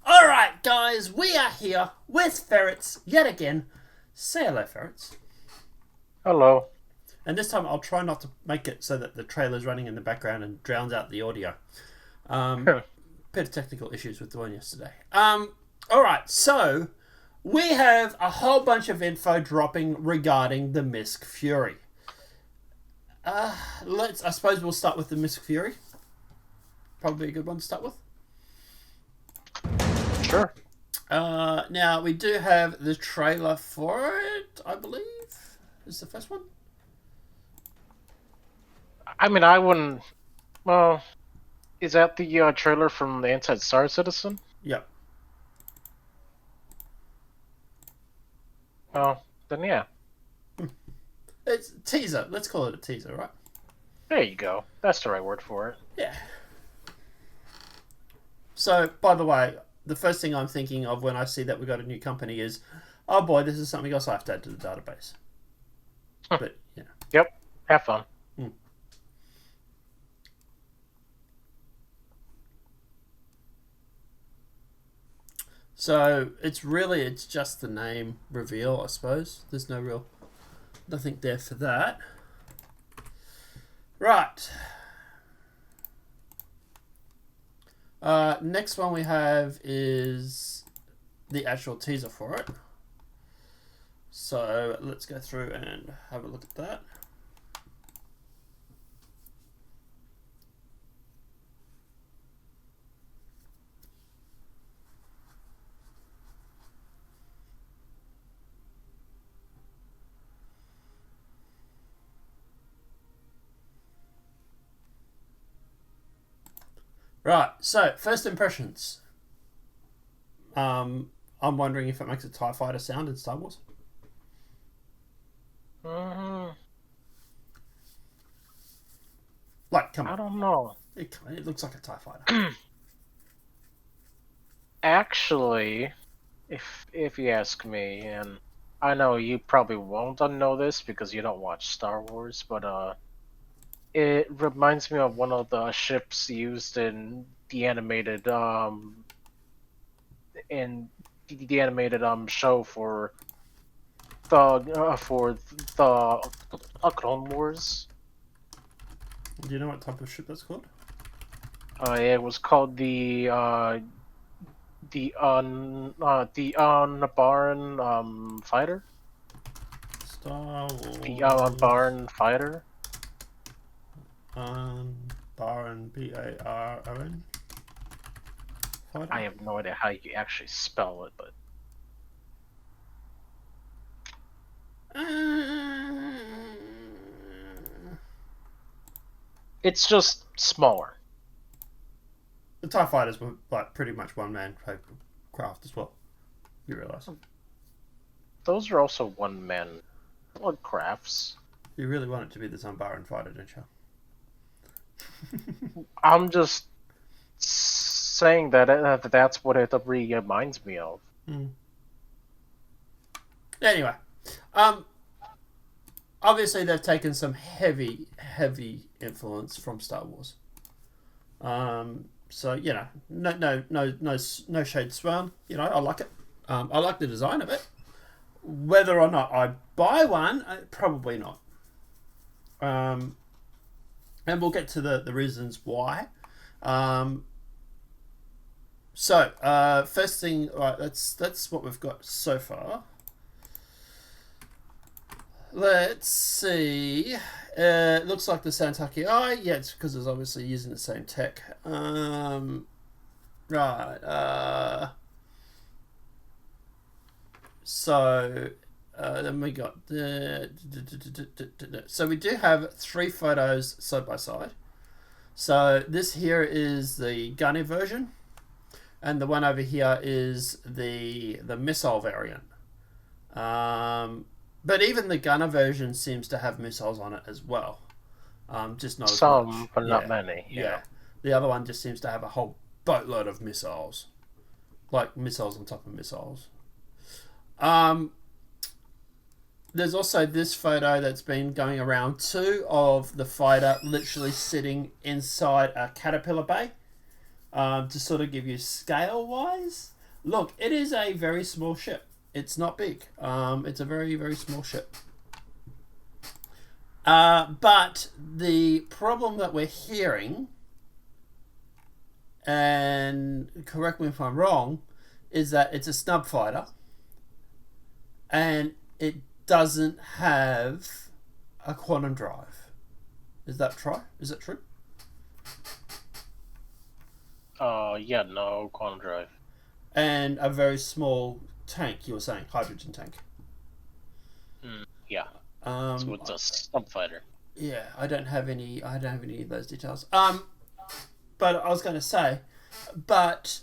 Alright, guys, we are here with ferrets yet again. Say hello, ferrets. Hello. And this time I'll try not to make it so that the trailer's running in the background and drowns out the audio. Bit of technical issues with the one yesterday. Alright, so we have a whole bunch of info dropping regarding the Misc Fury. I suppose we'll start with the Misc Fury. Probably a good one to start with. Sure. Now, we do have the trailer for it, I believe. Is the first one? I mean, I wouldn't. Well, is that the trailer from the Inside Star Citizen? Yep. Oh, then yeah. It's a teaser. Let's call it a teaser, right? There you go. That's the right word for it. Yeah. So, by the way, the first thing I'm thinking of when I see that we got a new company is, oh boy, this is something else I have to add to the database. But, yeah. Yep. Have fun. So, it's just the name reveal, I suppose. There's nothing there for that. Right. Next one we have is the actual teaser for it. So let's go through and have a look at that. Right, so first impressions. I'm wondering if it makes a TIE fighter sound in Star Wars. Like, come on. I don't know. It looks like a TIE fighter. Actually, if you ask me, and I know you probably won't know this because you don't watch Star Wars, but it reminds me of one of the ships used in the animated show for the Clone Wars. Do you know what type of ship that's called? It was called the Unbarn fighter. Star Wars. The Unbarn fighter. Baron, Baron. Fighter? I have no idea how you actually spell it, but it's just smaller. The TIE fighters were like pretty much one-man craft as well. You realise? Those are also one-man crafts. You really want it to be the Baron fighter, don't you? I'm just saying that that's what it reminds me of. Anyway, obviously they've taken some heavy influence from Star Wars. So you know, no shade thrown. You know, I like it. I like the design of it. Whether or not I buy one, probably not. And we'll get to the reasons why. First thing, right, that's what we've got so far. Let's see. It looks like the Santaki Eye. Yeah, it's because it's obviously using the same tech. Right. Then we got so we do have 3 photos side by side. So this here is the gunny version, and the one over here is the missile variant. But even the gunner version seems to have missiles on it as well. Just not some, as much. but not many. Yeah. The other one just seems to have a whole boatload of missiles, like missiles on top of missiles. There's also this photo that's been going around too of the fighter literally sitting inside a caterpillar bay, to sort of give you scale wise. Look, it is a very small ship. It's not big. It's a very, very small ship. But the problem that we're hearing, and correct me if I'm wrong, is that it's a snub fighter, and it doesn't have a quantum drive. Is that true? Is it true? Yeah, no quantum drive. And a very small tank. You were saying hydrogen tank. Yeah. So it's a snub fighter. Yeah, I don't have any of those details. But I was going to say, but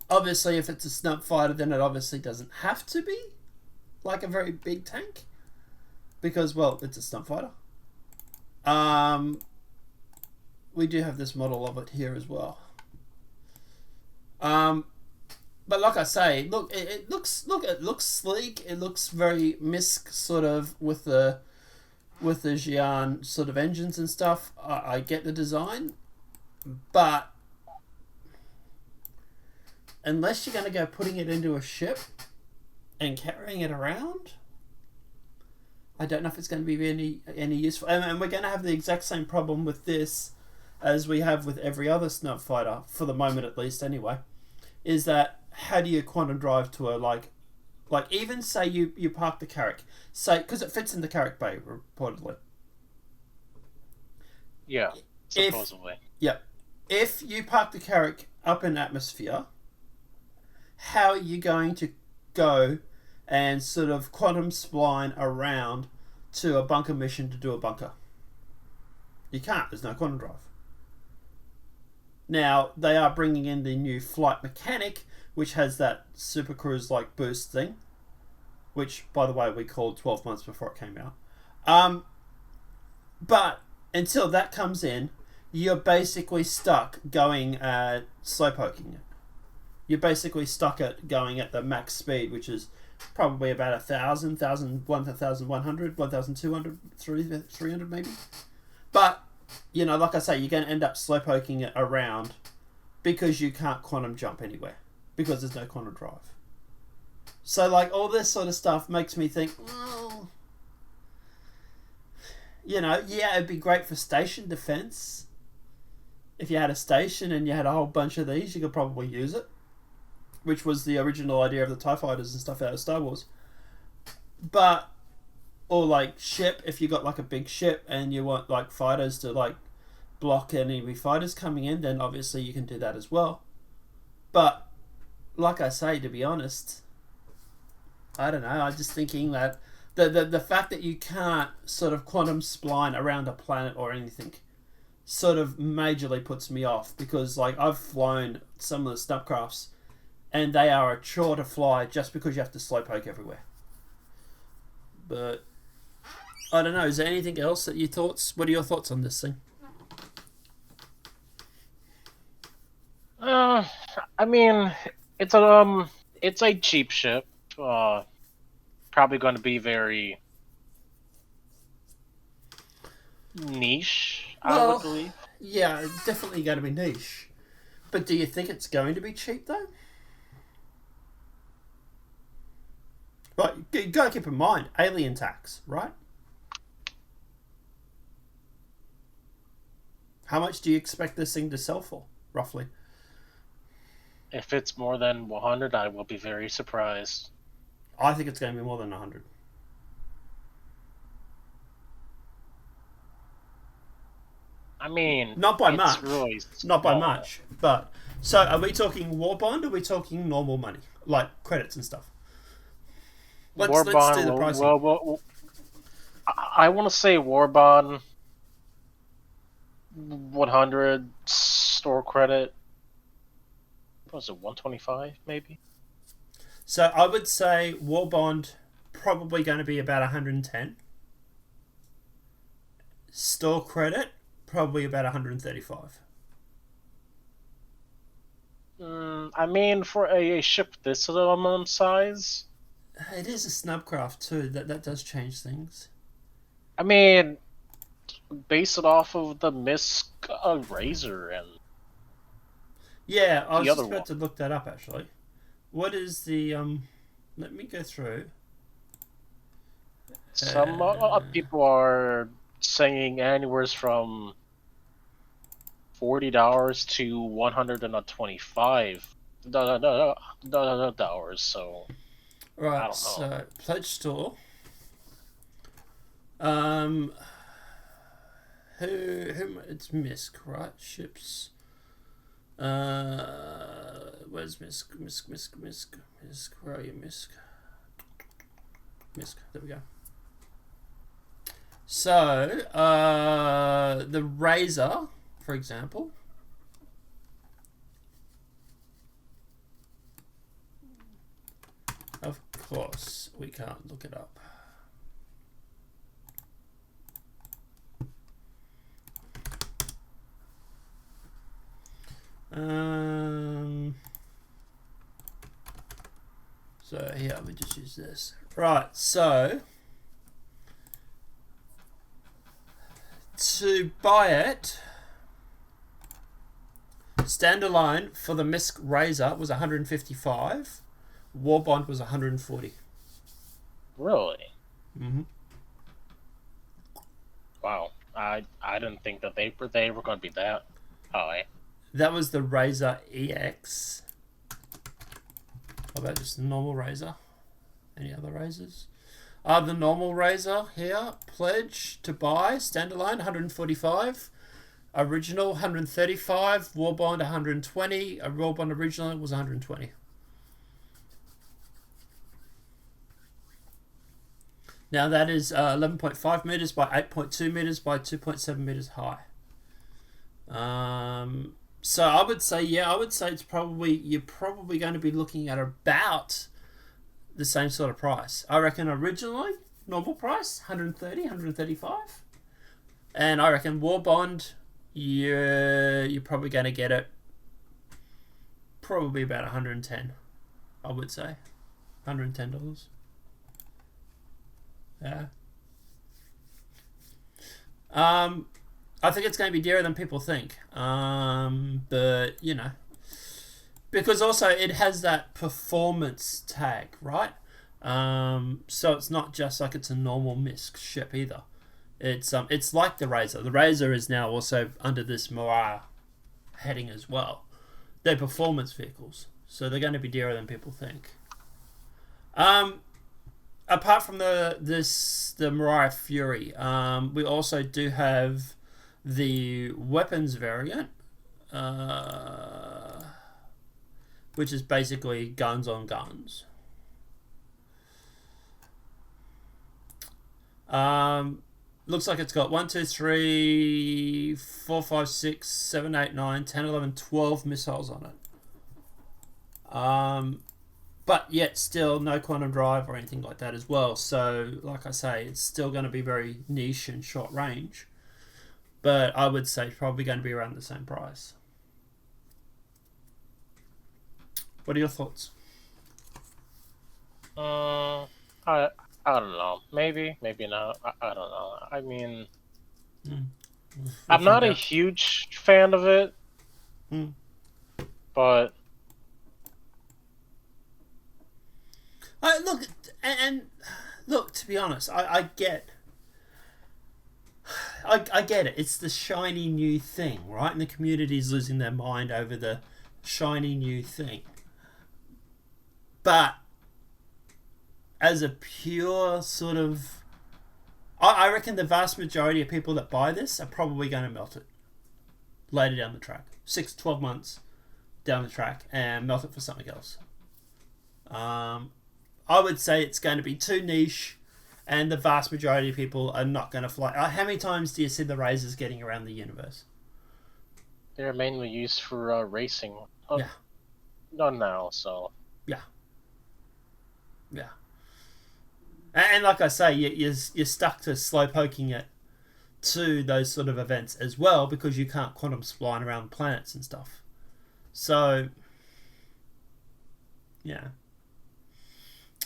obviously, if it's a snub fighter, then it obviously doesn't have to be like a very big tank, because well, it's a snub fighter. We do have this model of it here as well. But like I say, look, it looks sleek. It looks very Misc sort of with the Xi'an sort of engines and stuff. I get the design, but unless you're going to go putting it into a ship and carrying it around, I don't know if it's going to be any useful. And we're going to have the exact same problem with this as we have with every other snub fighter, for the moment at least anyway, is that how do you quantum drive to a like even say you park the Carrack, say, because it fits in the Carrack Bay reportedly. Yeah, supposedly. If you park the Carrack up in atmosphere, how are you going to go and sort of quantum spline around to a bunker mission to do a bunker? You can't. There's no quantum drive. Now, they are bringing in the new flight mechanic, which has that Super Cruise-like boost thing, which, by the way, we called 12 months before it came out. But until that comes in, you're basically stuck going slow poking it. You're basically stuck at going at the max speed, which is probably about 1,000, 1,100, 1,200, 300 maybe. But, you know, like I say, you're going to end up slow poking it around because you can't quantum jump anywhere, because there's no quantum drive. So, like, all this sort of stuff makes me think, well, you know, yeah, it'd be great for station defense. If you had a station and you had a whole bunch of these, you could probably use it, which was the original idea of the TIE fighters and stuff out of Star Wars. But, or like ship, if you got like a big ship and you want like fighters to like block enemy fighters coming in, then obviously you can do that as well. But, like I say, to be honest, I don't know, I'm just thinking that the fact that you can't sort of quantum spline around a planet or anything sort of majorly puts me off, because like I've flown some of the snubcrafts and they are a chore to fly just because you have to slowpoke everywhere. But I don't know, is there anything else that what are your thoughts on this thing? I mean, it's a cheap ship. Probably going to be very niche, I would believe. Yeah, it's definitely going to be niche. But do you think it's going to be cheap though? But you got to keep in mind, alien tax, right? How much do you expect this thing to sell for, roughly? If it's more than 100, I will be very surprised. I think it's going to be more than 100. I mean, not by much. Really not by much. But so, are we talking war bond? Or are we talking normal money, like credits and stuff? Let's do the pricing. Well, I want to say war bond 100 store credit. What was it, 125 maybe? So I would say war bond probably going to be about 110. Store credit probably about 135. I mean, for a ship this aluminum size, it is a snubcraft too. That does change things. I mean, base it off of the Misc Razor and yeah, I was just about to look that up actually. What is the let me go through. Some people are saying anywhere from $40 to $125 So I Right, don't know. so pledge store. Um, who? It's Misc, right? Ships. Where's Misc? Misc. Where are you, Misc? Misc. There we go. So, the Razor, for example. Of course, we can't look it up. So here, we just use this. Right, so to buy it, standalone for the Misc Razor was 155. War Bond was 140. Really? Mm-hmm. Wow. I didn't think that they were going to be that high. That was the Razor EX. How about just the normal Razor? Any other razors? The normal Razor here, pledge to buy, standalone, 145. Original, 135. War Bond, 120. A War Bond original was 120. Now that is 11.5 meters by 8.2 meters by 2.7 meters high. So I would say, it's probably, you're probably going to be looking at about the same sort of price. I reckon originally, normal price, 130, 135. And I reckon War Bond, you're probably going to get it probably about 110, I would say. $110. Yeah. I think it's going to be dearer than people think. But, you know, because also it has that performance tag, right? So it's not just like it's a normal Misc ship either. It's like the Razor. The Razor is now also under this Mariah heading as well. They're performance vehicles, so they're going to be dearer than people think. Apart from the Mariah Fury, we also do have the weapons variant, which is basically guns on guns. Looks like it's got 1, 2, 3, 4, 5, 6, 7, 8, 9, 10, 11, 12 missiles on it. But yet still no quantum drive or anything like that as well. So, like I say, it's still going to be very niche and short range. But I would say it's probably going to be around the same price. What are your thoughts? I don't know. Maybe not. I don't know. I mean, I'm not a huge fan of it, but look. To be honest, I get it. It's the shiny new thing, right? And the community's losing their mind over the shiny new thing. But as a pure sort of, I reckon the vast majority of people that buy this are probably going to melt it later down the track. 6 to 12 months down the track and melt it for something else. I would say it's going to be too niche, and the vast majority of people are not going to fly. How many times do you see the Razors getting around the universe? They're mainly used for racing. Yeah. Not now, so. Yeah. And like I say, you're stuck to slow poking it to those sort of events as well, because you can't quantum spline around planets and stuff. So, yeah.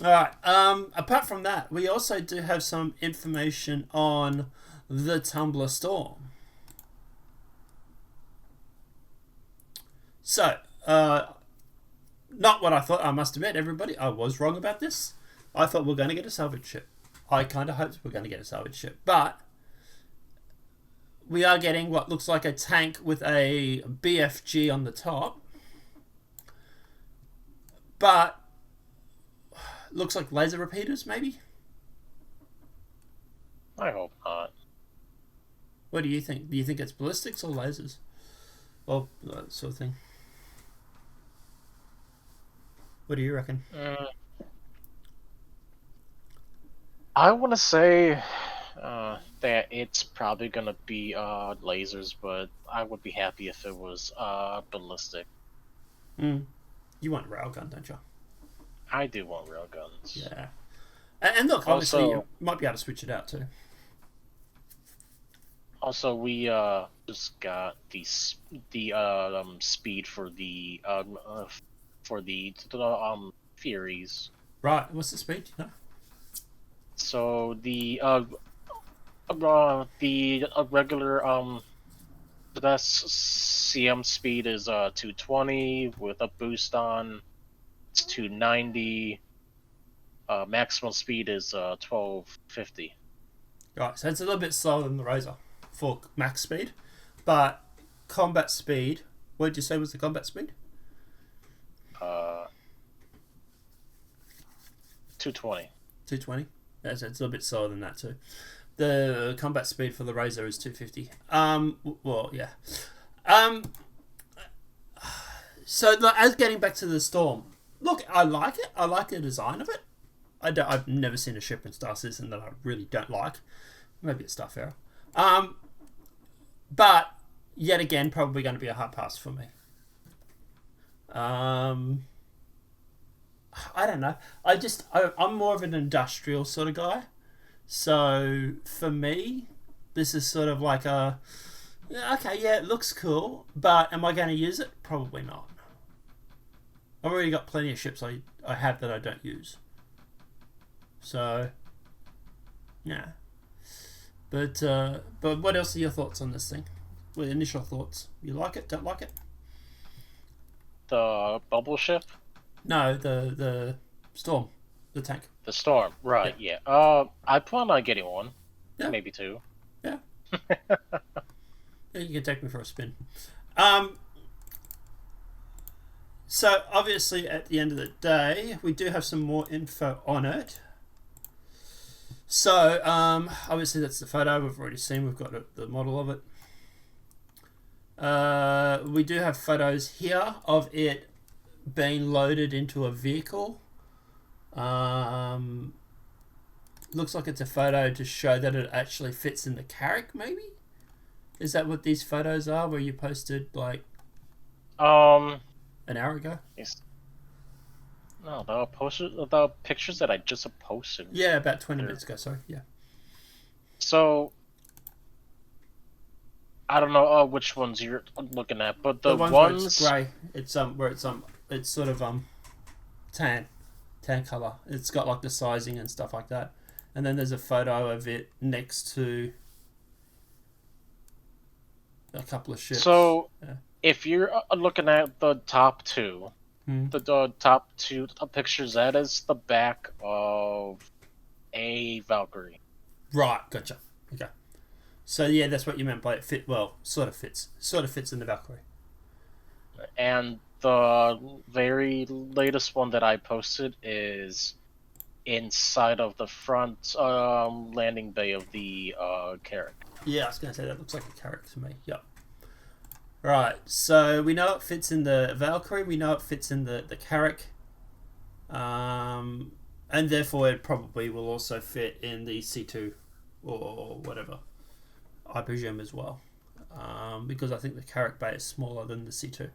Alright, apart from that, we also do have some information on the Tumbler Storm. So, Not what I thought, I must admit, everybody. I was wrong about this. I thought we are going to get a salvage ship. I kind of hoped we are going to get a salvage ship. But we are getting what looks like a tank with a BFG on the top. But looks like laser repeaters, maybe? I hope not. What do you think? Do you think it's ballistics or lasers? Or that sort of thing? What do you reckon? I want to say that it's probably going to be lasers, but I would be happy if it was ballistic. You want railgun, don't you? I do want railguns. Yeah. And look, obviously, you might be able to switch it out too. Also, we just got the speed for the Furies. Right. What's the speed? You know? So the regular the best CM speed is 220 with a boost on. It's 290. Maximum speed is 1250. Right. So it's a little bit slower than the Razor for max speed, but combat speed. What did you say was the combat speed? 220. 220. Yeah, so it's a little bit slower than that too. The combat speed for the Razor is 250. Well, yeah. So as getting back to the Storm, look, I like it. I like the design of it. I've never seen a ship in Star Citizen that I really don't like. Maybe it's Starfarer. But yet again, probably going to be a hard pass for me. I don't know. I'm more of an industrial sort of guy. So for me, this is sort of like a, okay, yeah, it looks cool, but am I going to use it? Probably not. I've already got plenty of ships I have that I don't use. So, yeah. But what else are your thoughts on this thing? Well, initial thoughts. You like it? Don't like it? The bubble ship? No, the Storm, the tank. The Storm, right? Yeah. I plan on getting one. Yeah. Maybe two. Yeah. You can take me for a spin. So obviously, at the end of the day, we do have some more info on it. So obviously, that's the photo we've already seen. We've got the model of it. We do have photos here of it being loaded into a vehicle. Looks like it's a photo to show that it actually fits in the carrack, maybe? Is that what these photos are, where you posted, like, an hour ago? Yes. No, the pictures that I just posted. Yeah, about 20 minutes ago, sorry, yeah. So, I don't know which ones you're looking at, but the ones where it's grey, it's sort of tan colour. It's got like the sizing and stuff like that. And then there's a photo of it next to a couple of ships. So, if you're looking at the top two, the top two pictures, that is the back of a Valkyrie. Right, gotcha. Okay. So yeah, that's what you meant by it fit. Well, sort of fits in the Valkyrie. And the very latest one that I posted is inside of the front landing bay of the carrack. Yeah, I was going to say that looks like a carrack to me. Yep. Right, so we know it fits in the Valkyrie. We know it fits in the carrack. And therefore it probably will also fit in the C2 or whatever. I presume as well. Because I think the carrack bay is smaller than the C2.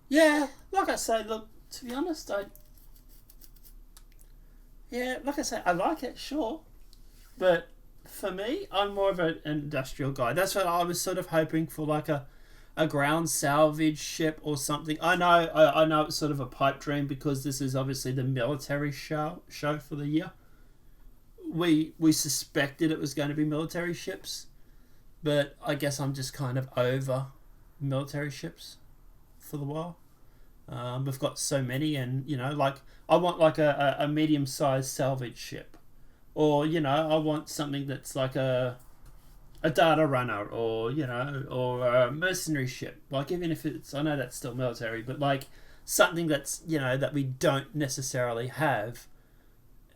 Yeah, like I say, look, to be honest, I like it, sure. But for me, I'm more of an industrial guy. That's what I was sort of hoping for, like a ground salvage ship or something. I know it's sort of a pipe dream because this is obviously the military show for the year. We suspected it was going to be military ships, but I guess I'm just kind of over military ships for the while. We've got so many, and like I want like a medium-sized salvage ship, or I want something that's like a data runner, or or a mercenary ship. Like even if it's, I know that's still military, but like something that's that we don't necessarily have,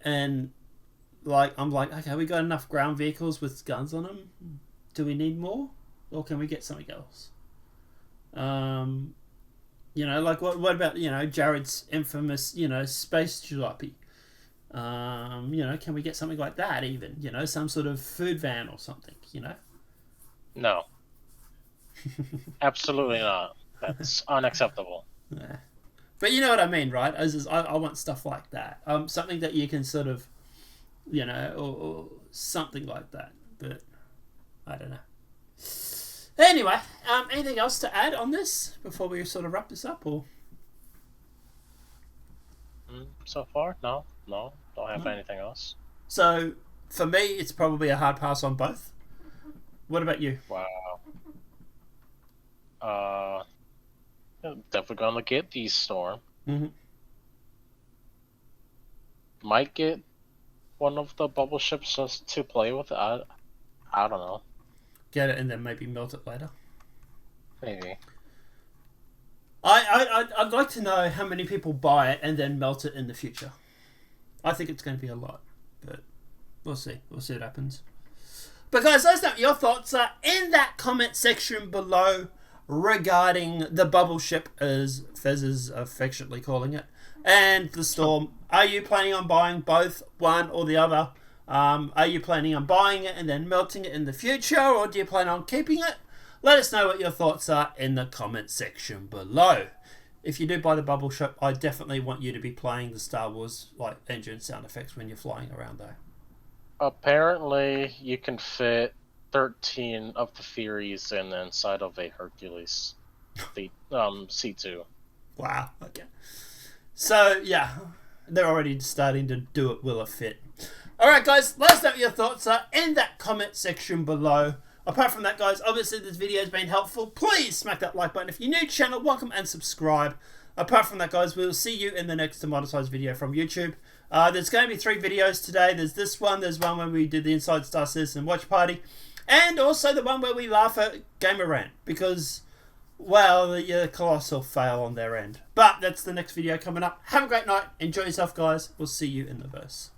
and like I'm like, okay, we got enough ground vehicles with guns on them. Do we need more, or can we get something else? Like what about Jared's infamous space jalopy? Can we get something like that even? Some sort of food van or something. No, absolutely not. That's unacceptable. Yeah. But you know what I mean, right? I want stuff like that. Something that you can sort of, or something like that. But I don't know. Anyway, anything else to add on this before we sort of wrap this up, or? So far, no, don't have anything else. So for me, it's probably a hard pass on both. What about you? Wow. Definitely gonna get the Storm. Mm-hmm. Might get one of the bubble ships just to play with. I don't know. Get it and then maybe melt it later. Maybe. I'd like to know how many people buy it and then melt it in the future. I think it's going to be a lot, but we'll see. We'll see what happens. But guys, let us know what your thoughts are in that comment section below regarding the bubble ship, as Fez is affectionately calling it, and the Storm. Are you planning on buying both, one or the other? Are you planning on buying it and then melting it in the future, or do you plan on keeping it? Let us know what your thoughts are in the comment section below. If you do buy the bubble ship, I definitely want you to be playing the Star Wars like engine sound effects when you're flying around though. Apparently, you can fit 13 of the theories in the inside of a Hercules, the C2. Wow. Okay. So yeah, they're already starting to do it. Will it fit? All right, guys. Let us know what your thoughts are in that comment section below. Apart from that, guys, obviously this video has been helpful. Please smack that like button. If you're new to the channel, welcome and subscribe. Apart from that, guys, we'll see you in the next demonetized video from YouTube. There's going to be 3 videos today. There's this one. There's one where we did the Inside Star Citizen watch party. And also the one where we laugh at Gamer Rant. Because, well, the colossal fail on their end. But that's the next video coming up. Have a great night. Enjoy yourself, guys. We'll see you in the verse.